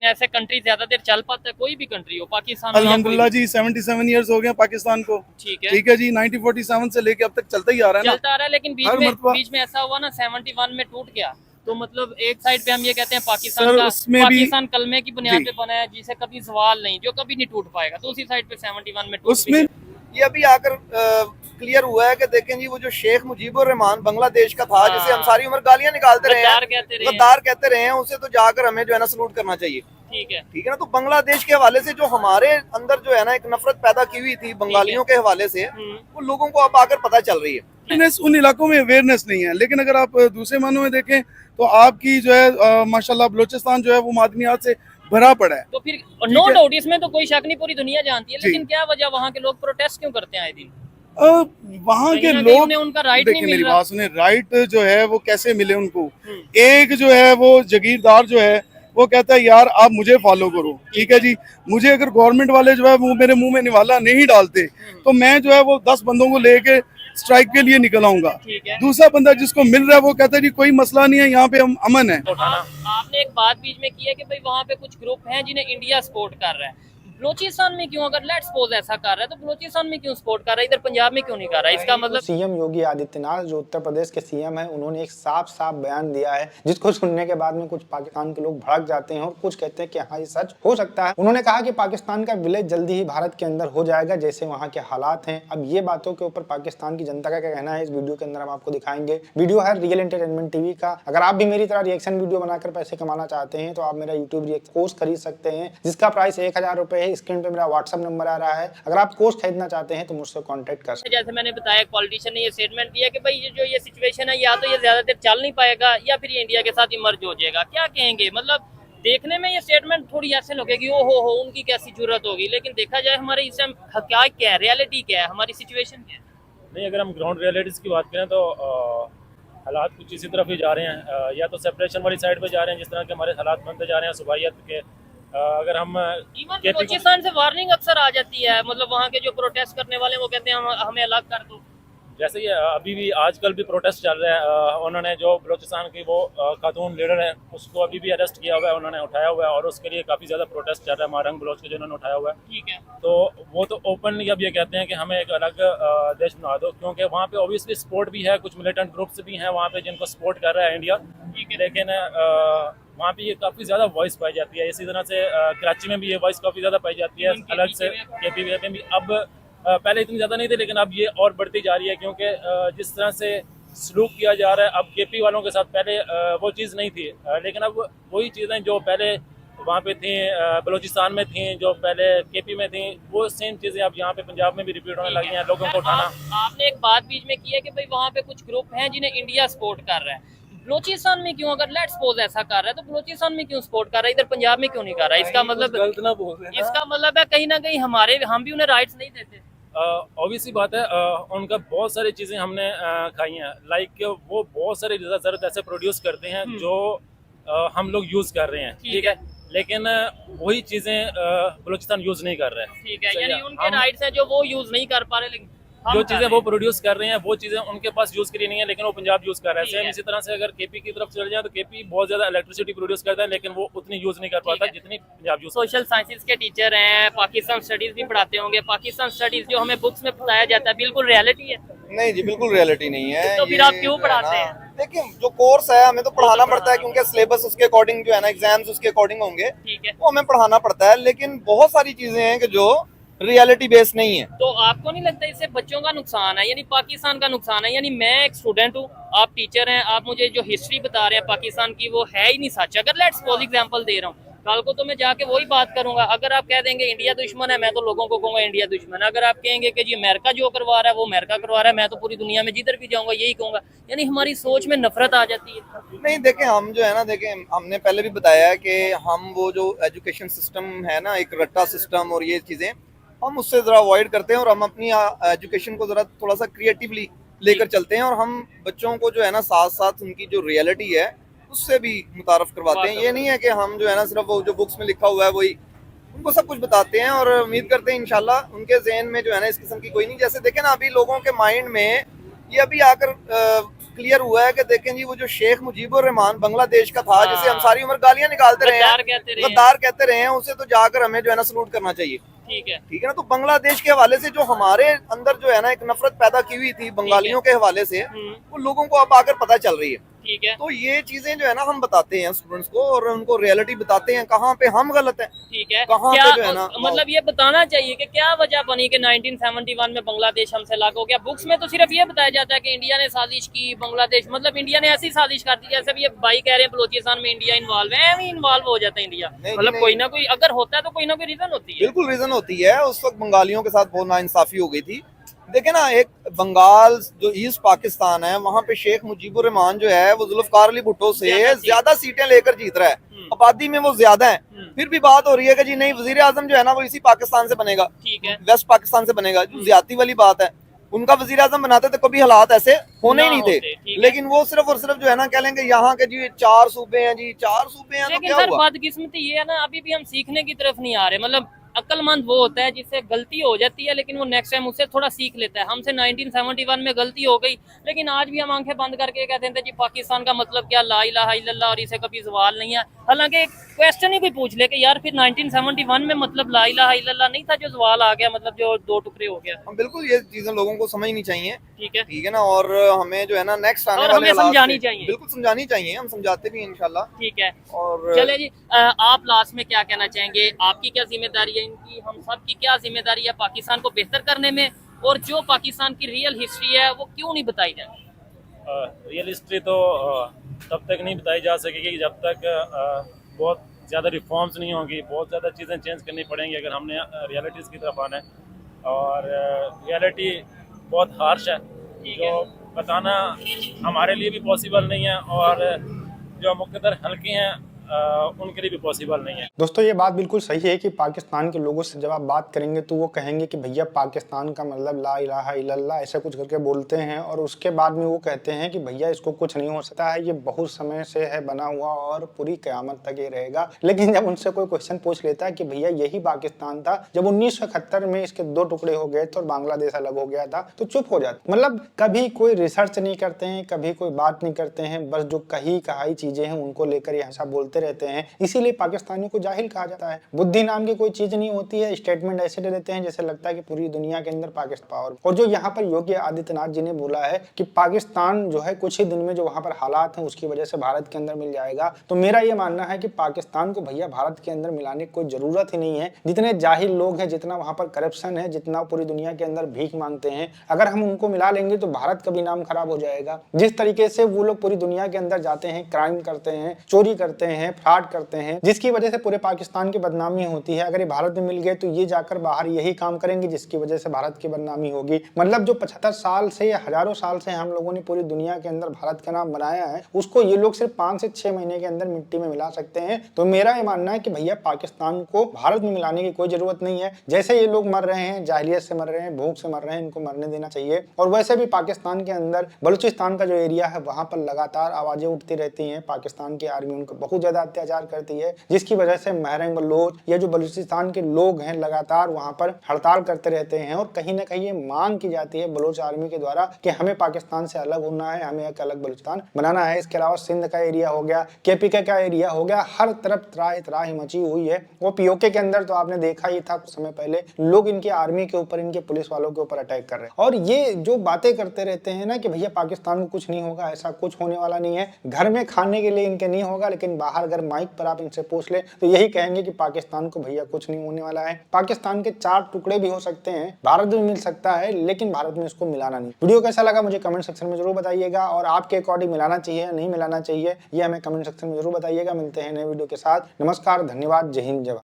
ऐसे कंट्री ज्यादा देर चल पाता है, कोई भी कंट्री हो, पाकिस्तान अल्हम्दुलिल्लाह जी 77 ईयर्स हो गए पाकिस्तान को। ठीक है जी, 1947 से लेके अब तक चलता ही आ रहा है ना, चलता आ रहा है। लेकिन बीच में ऐसा हुआ ना 71 में टूट गया, तो मतलब एक साइड पे हम ये कहते हैं पाकिस्तान कलमे की बुनियाद पे बना है, जिसे कभी सवाल नहीं, जो कभी नहीं टूट पाएगा, तो उसी साइड पे 71 में टूट उसमें ये अभी आकर क्लियर हुआ है कि देखें जी, वो जो शेख मुजीबुर रहमान बांग्लादेश का था, जिसे हम सारी उम्र गालियां निकालते रहे हैं, गद्दार कहते रहे हैं, उसे तो जाकर हमें जो है ना सलूट करना चाहिए। ठीक है ना। तो बांग्लादेश के हवाले से जो हमारे अंदर जो है ना एक नफरत पैदा की हुई थी बंगालियों के हवाले से, वो लोगों को अब आकर पता चल रही है। उन इलाकों में अवेयरनेस नहीं है। लेकिन अगर आप दूसरे मानों में देखें तो आपकी जो है माशाल्लाह बलूचिस्तान जो है वो मादनियात से भरा पड़ा है। तो फिर नो डाउट इसमें तो कोई शक नहीं, पूरी दुनिया जानती है, लेकिन क्या वजह वहाँ के लोग प्रोटेस्ट क्यों करते हैं आए दिन? वहाँ के लोग उनका राइट नहीं मिल रहा। मेरी बात सुने, राइट जो है वो कैसे मिले उनको? एक जो है वो जगीरदार जो है वो कहता है यार आप मुझे फॉलो करो, ठीक है जी। मुझे अगर गवर्नमेंट वाले जो है वो मेरे मुंह में निवाला नहीं डालते तो मैं जो है वो 10 बंदों को लेके स्ट्राइक के लिए निकल आऊंगा। दूसरा बंदा जिसको मिल रहा है वो कहता है जी कोई मसला नहीं है, यहाँ पे हम अमन है। आपने एक बात बीच में की है कि भाई वहाँ पे कुछ ग्रुप हैं जिन्हें इंडिया सपोर्ट कर रहा है, बलूचिस्तान में क्यों? अगर लेट्स सपोज ऐसा कर रहा है तो बलूचिस्तान में क्यों सपोर्ट कर रहा है, इधर पंजाब में क्यों नहीं कर रहा है? इसका मतलब सीएम योगी आदित्यनाथ जो उत्तर प्रदेश के सीएम हैं, उन्होंने एक साफ बयान दिया है, जिसको सुनने के बाद में कुछ पाकिस्तान के लोग भड़क जाते हैं और कुछ कहते हैं कि हाँ ये सच हो सकता है। उन्होंने कहा कि पाकिस्तान का विलेज जल्दी ही भारत के अंदर हो जाएगा, जैसे वहाँ के हालात हैं। अब ये बातों के ऊपर पाकिस्तान की जनता का क्या कहना है, इस वीडियो के अंदर हम आपको दिखाएंगे। वीडियो है रियल एंटरटेनमेंट टीवी का। अगर आप भी मेरी तरह रिएक्शन वीडियो बनाकर पैसे कमाना चाहते हैं तो आप मेरा यूट्यूब रिएक्शन कोर्स खरीद सकते हैं, जिसका प्राइस 1000 रुपए है। स्क्रीन पे मेरा व्हाट्सएप नंबर आ रहा है। अगर आप कोर्स खरीदना चाहते हैं तो मुझसे कांटेक्ट कर सकते हैं। जैसे मैंने बताया, पॉलिटिशियन ने ये स्टेटमेंट दिया कि भाई ये सिचुएशन है, या तो ये ज्यादा देर चल नहीं पाएगा या फिर ये इंडिया के साथ ही मर्ज हो जाएगा। क्या कहेंगे? मतलब देखने में ये स्टेटमेंट थोड़ी ऐसे लगेगी ओ हो उनकी कैसी जरूरत होगी, लेकिन देखा जाए हमारे इस टाइम क्या है, रियलिटी क्या है, हमारी सिचुएशन क्या है? नहीं, अगर हम ग्राउंड रियलिटीज की बात करें तो हालात कुछ इसी तरफ ही जा रहे हैं, या तो सेपरेशन वाली साइड पे जा रहे हैं, जिस तरह के हमारे हालात बनते जा रहे हैं सुबाइयत के। अगर हम बलूचिस्तान से वार्निंग अक्सर आ जाती है, मतलब वहाँ के जो प्रोटेस्ट करने वाले वो कहते हैं हमें अलग कर दो। जैसे ये अभी भी आजकल भी प्रोटेस्ट चल रहा है, उन्होंने जो बलूचिस्तान की वो खातून लीडर है उसको अभी भी अरेस्ट किया हुआ है, उन्होंने उठाया हुआ है, और उसके लिए काफ़ी ज़्यादा प्रोटेस्ट चल रहा है मारंग बलोच के जो उन्होंने उठाया हुआ है। ठीक है। तो वो तो ओपनली अब ये कहते हैं कि हमें एक अलग देश बना दो, क्योंकि वहाँ पे ऑब्वियसली सपोर्ट भी है, कुछ मिलिटेंट ग्रुप्स भी हैं वहाँ पे जिनको सपोर्ट कर रहा है इंडिया। ठीक है। लेकिन वहाँ पे ये काफ़ी ज़्यादा वॉइस पाई जाती है। इसी तरह से कराची में भी ये वॉइस काफ़ी ज़्यादा पाई जाती है, अलग से KPP में भी। अब पहले इतनी ज़्यादा नहीं थी, लेकिन अब ये और बढ़ती जा रही है, क्योंकि जिस तरह से सलूक किया जा रहा है अब KP वालों के साथ, पहले वो चीज़ नहीं थी, लेकिन अब वही चीज़ें जो पहले वहाँ पे थी बलूचिस्तान में थी, जो पहले KP में थी, वो सेम चीज़ें अब यहाँ पे पंजाब में भी रिपीट होने लगी हैं। लोगों को उठाना। आपने एक बात बीच में की है कि भाई वहाँ पे कुछ ग्रुप हैं जिन्हें इंडिया सपोर्ट कर रहा है, बलूचिस्तान में क्यों? अगर लेट्स सपोज ऐसा कर रहा है तो बलूचिस्तान में क्यों सपोर्ट कर रहा है, इधर पंजाब में क्यों नहीं कर रहा है? इसका मतलब गलत ना बोल रहे हैं। इसका मतलब है कहीं ना कहीं हम भी उन्हें राइट्स नहीं देते। ऑब्वियसली बात है, उनका बहुत सारी चीज़ें हमने खाई हैं, लाइक वो बहुत सारे ज़रूरत ऐसे प्रोड्यूस करते हैं जो हम लोग यूज़ कर रहे हैं। ठीक है। लेकिन वही चीज़ें बलूचिस्तान यूज़ नहीं कर रहे हैं। ठीक है, यानी उनके राइट्स हैं जो वो यूज़ नहीं कर पा रहे, लेकिन जो चीज़ें वो प्रोड्यूस कर रहे हैं वो चीज़ें उनके पास यूज़ के लिए नहीं है, लेकिन वो पंजाब यूज़ कर रहा है। सेम इसी तरह से अगर KP की तरफ चले जाए तो KP बहुत ज़्यादा इलेक्ट्रिसिटी प्रोड्यूस करता है, लेकिन वो उतनी यूज़ नहीं कर पाता जितनी पंजाब यूज़। सोशल साइंसेज के टीचर हैं, पाकिस्तान स्टडीज भी पढ़ाते होंगे। पाकिस्तान स्टडीज जो हमें बुक्स में पढ़ाया जाता है बिल्कुल रियलिटी है? नहीं जी, बिल्कुल रियलिटी नहीं है। तो फिर आप क्यों पढ़ाते हैं? देखिए, जो कोर्स है हमें तो पढ़ाना पड़ता है, क्योंकि सिलेबस उसके अकॉर्डिंग जो है ना, एग्जाम्स उसके अकॉर्डिंग होंगे। ठीक है। वो हमें पढ़ाना पड़ता है, लेकिन बहुत सारी चीजें हैं कि जो रियलिटी बेस्ड नहीं है। तो आपको नहीं लगता इससे बच्चों का नुकसान है, यानी पाकिस्तान का नुकसान है? यानी मैं एक स्टूडेंट हूँ, आप टीचर हैं, आप मुझे जो हिस्ट्री बता रहे हैं पाकिस्तान की वो है ही नहीं सच। अगर लेट्स सपोज एग्जांपल दे रहा हूँ, कल को तो मैं जाके वही बात करूंगा। अगर आप कह देंगे इंडिया दुश्मन है, मैं तो लोगों को कहूंगा इंडिया दुश्मन है। अगर आप कहेंगे कि जी अमेरिका जो करवा रहा है वो अमेरिका करवा रहा है, मैं तो पूरी दुनिया में जिधर भी जाऊंगा यही कहूंगा। यानी हमारी सोच में नफरत आ जाती है। नहीं, देखें, हम जो है ना, देखें, हमने पहले भी बताया है कि हम वो जो एजुकेशन सिस्टम है ना, एक रट्टा सिस्टम और ये चीजें हम उससे ज़रा अवॉइड करते हैं, और हम अपनी एजुकेशन को ज़रा थोड़ा सा क्रिएटिवली लेकर चलते हैं, और हम बच्चों को जो है ना साथ साथ उनकी जो रियलिटी है उससे भी मुतारफ करवाते हैं। ये नहीं है कि हम जो है ना सिर्फ वो जो बुक्स में लिखा हुआ है वही उनको सब कुछ बताते हैं, और उम्मीद करते हैं इंशाल्लाह उनके जहन में जो है ना इस किस्म की कोई नहीं। जैसे देखें ना, अभी लोगों के माइंड में ये अभी आकर क्लियर हुआ है कि देखें जी वो जो शेख मुजीबुर रहमान बांग्लादेश का था, हाँ। जिसे हम सारी उम्र गालियां निकालते रहे गद्दार हैं, कहते रहे हैं। गद्दार कहते रहे हैं, उसे तो जाकर हमें जो है ना सलूट करना चाहिए। ठीक है। ठीक है ना। तो बांग्लादेश के हवाले से जो हमारे अंदर जो है ना एक नफरत पैदा की हुई थी बंगालियों के हवाले से, वो लोगों को अब आकर पता चल रही है। ठीक है। तो ये चीजें जो है ना हम बताते हैं स्टूडेंट्स को, और उनको रियलिटी बताते हैं कहाँ पे हम गलत हैं, ठीक है। कहाँ क्या पे जो है ना मतलब ये बताना चाहिए कि क्या वजह बनी कि 1971 में बांग्लादेश हमसे अलग हो गया। बुक्स में तो सिर्फ ये बताया जाता है कि इंडिया ने साजिश की, बांग्लादेश मतलब इंडिया ने ऐसी साजिश कर दी जैसे भी ये भाई कह रहे हैं बलोचिस्तान में इंडिया इन्वॉल्व है, एवं इन्वॉल्व हो जाता है इंडिया। नहीं, मतलब नहीं। कोई ना कोई अगर होता है तो कोई ना कोई रीजन होती है। बिल्कुल रीजन होती है। उस वक्त बंगालियों के साथ बहुत नाइंसाफी हो गई थी। देखे ना, एक बंगाल जो ईस्ट पाकिस्तान है, वहां पे शेख मुजीबुर रहमान जो है वो जुल्फकार अली भुट्टो से ज्यादा सीटें लेकर जीत रहा है। आबादी में वो ज्यादा है, फिर भी बात हो रही है कि जी नहीं, वजीर आजम जो है ना वो इसी पाकिस्तान से बनेगा, ठीक है। वेस्ट पाकिस्तान से बनेगा। जो ज्यादती वाली बात है, उनका वजीर आजम बनाते तो कभी हालात ऐसे होने ही ना नहीं होते, थे। ठीक है। लेकिन वो सिर्फ और सिर्फ जो है ना कह लेंगे यहाँ के जी 4 सूबे हैं, जी 4 सूबे हैं, तो लेकिन क्या सर हुआ? बदकिस्मती ये है ना, अभी भी हम सीखने की तरफ नहीं आ रहे। मतलब अक्लमंद वो होता है जिससे गलती हो जाती है लेकिन वो नेक्स्ट टाइम उससे थोड़ा सीख लेता है। हमसे 1971 में गलती हो गई, लेकिन आज भी हम आंखें बंद करके कहते हैं जी पाकिस्तान का मतलब क्या, ला इलाहा इल्लल्लाह, और इसे कभी सवाल नहीं है। हालांकि क्वेश्चन ही कोई पूछ ले कि यार फिर 1971 में मतलब ला इलाहा इल्लल्लाह नहीं था जो सवाल आ गया, मतलब जो 2 टुकड़े हो गया। हम बिल्कुल ये चीजें लोगों को समझनी चाहिए। ठीक है। ठीक है ना। और हमें जो है ना नेक्स्ट आने और वाले हमें हालात समझानी से- चाहिए। बिल्कुल समझानी चाहिए, हम समझाते भी हैं इंशाल्लाह। ठीक है। और चले जी, आप लास्ट में क्या कहना चाहेंगे? आपकी क्या जिम्मेदारी है, इनकी हम सब की क्या जिम्मेदारी है पाकिस्तान को बेहतर करने में, और जो पाकिस्तान की रियल हिस्ट्री है वो क्यों नहीं बताई जाती? रियल हिस्ट्री तो तब तक नहीं बताई जा सकेगी जब तक बहुत ज़्यादा रिफॉर्म्स नहीं होंगी, बहुत ज़्यादा चीज़ें चेंज करनी पड़ेंगी अगर हमने रियलिटीज़ की तरफ आना है। और रियलिटी बहुत हार्श है, जो बताना हमारे लिए भी पॉसिबल नहीं है, और जो मुक़द्दर हल्के हैं उनके लिए भी पॉसिबल नहीं है। दोस्तों ये बात बिल्कुल सही है कि पाकिस्तान के लोगों से जब आप बात करेंगे तो वो कहेंगे कि भैया पाकिस्तान का मतलब ला इलाहा इल्लल्लाह ऐसा कुछ करके बोलते हैं, और उसके बाद में वो कहते हैं कि भैया इसको कुछ नहीं हो सकता है, ये बहुत समय से है बना हुआ और पूरी क़यामत तक ये रहेगा। लेकिन जब उनसे कोई क्वेश्चन पूछ लेता है कि भैया यही पाकिस्तान था जब 1971 में इसके 2 टुकड़े हो गए थे और बांग्लादेश अलग हो गया था, तो चुप हो जाते। मतलब कभी कोई रिसर्च नहीं करते हैं, कभी कोई बात नहीं करते हैं, बस जो कही कहाई चीजें हैं उनको लेकर ये ऐसा बोलते रहते हैं। इसीलिए पाकिस्तानियों को जाहिल कहा जाता है। बुद्धि नाम की कोई चीज नहीं होती है, स्टेटमेंट ऐसे दे देते हैं जैसे लगता है कि पूरी दुनिया के अंदर पाकिस्तान पावर। और जो यहाँ पर योगी आदित्यनाथ जी ने बोला है कि पाकिस्तान जो है कुछ ही दिन में जो वहाँ पर हालात हैं उसकी वजह से भारत के अंदर मिल जाएगा, तो मेरा ये मानना है कि पाकिस्तान को भैया भारत के अंदर मिलाने की कोई जरूरत ही नहीं है। जितने जाहिल लोग हैं, जितना वहाँ पर करप्शन है, जितना पूरी दुनिया के अंदर भीख मांगते हैं, अगर हम उनको मिला लेंगे तो भारत का भी नाम खराब हो जाएगा। जिस तरीके से वो लोग पूरी दुनिया के अंदर जाते हैं, क्राइम करते हैं, चोरी करते हैं, फ्रॉड करते हैं, जिसकी वजह से पूरे पाकिस्तान की बदनामी होती है। अगर ये भारत में मिल गए तो ये जाकर बाहर यही काम करेंगे जिसकी वजह से भारत की बदनामी होगी। मतलब जो 75 साल से या हजारों साल से हम लोगों ने पूरी दुनिया के अंदर भारत का नाम बनाया है, उसको ये लोग सिर्फ 5 से 6 महीने के अंदर मिट्टी में मिला सकते हैं। तो मेरा ये मानना है कि भैया पाकिस्तान को भारत में मिलाने की कोई जरूरत नहीं है। जैसे ये लोग मर रहे हैं, जाहिलियत से मर रहे हैं, भूख से मर रहे हैं, इनको मरने देना चाहिए। और वैसे भी पाकिस्तान के अंदर बलूचिस्तान का जो एरिया है वहां पर लगातार आवाजें उठती रहती हैं, पाकिस्तान की आर्मी उनको बहुत ज्यादा अत्याचार करती है, जिसकी वजह से महरंग बलोच या जो बलूचिस्तान के लोग हैं लगातार वहां पर हड़ताल करते रहते हैं। और कहीं ना कहीं ये मांग की जाती है बलोच आर्मी के द्वारा कि हमें पाकिस्तान से अलग होना है, हमें एक अलग बलूचिस्तान बनाना है। इसके अलावा सिंध का एरिया हो गया, केपीके का एरिया हो गया, हर तरफ त्राही मची हुई है। वो पीओके के अंदर तो आपने देखा ही था कुछ समय पहले, लोग इनकी आर्मी के ऊपर, इनके पुलिस वालों के ऊपर अटैक कर रहे हैं। और ये जो बातें करते रहते हैं ना कि भैया पाकिस्तान को कुछ नहीं होगा, ऐसा कुछ होने वाला नहीं है। घर में खाने के लिए इनके नहीं होगा, लेकिन बाहर अगर माइक पर आप इनसे पूछ ले तो यही कहेंगे कि पाकिस्तान को भैया कुछ नहीं होने वाला है। पाकिस्तान के 4 टुकड़े भी हो सकते हैं, भारत में मिल सकता है, लेकिन भारत में इसको मिलाना नहीं। वीडियो कैसा लगा मुझे कमेंट सेक्शन में जरूर बताइएगा, और आपके अकॉर्डिंग मिलाना चाहिए या नहीं मिलाना चाहिए ये हमें कमेंट सेक्शन में जरूर बताइएगा। मिलते हैं नए वीडियो के साथ। नमस्कार, धन्यवाद, जय हिंद, जय भारत।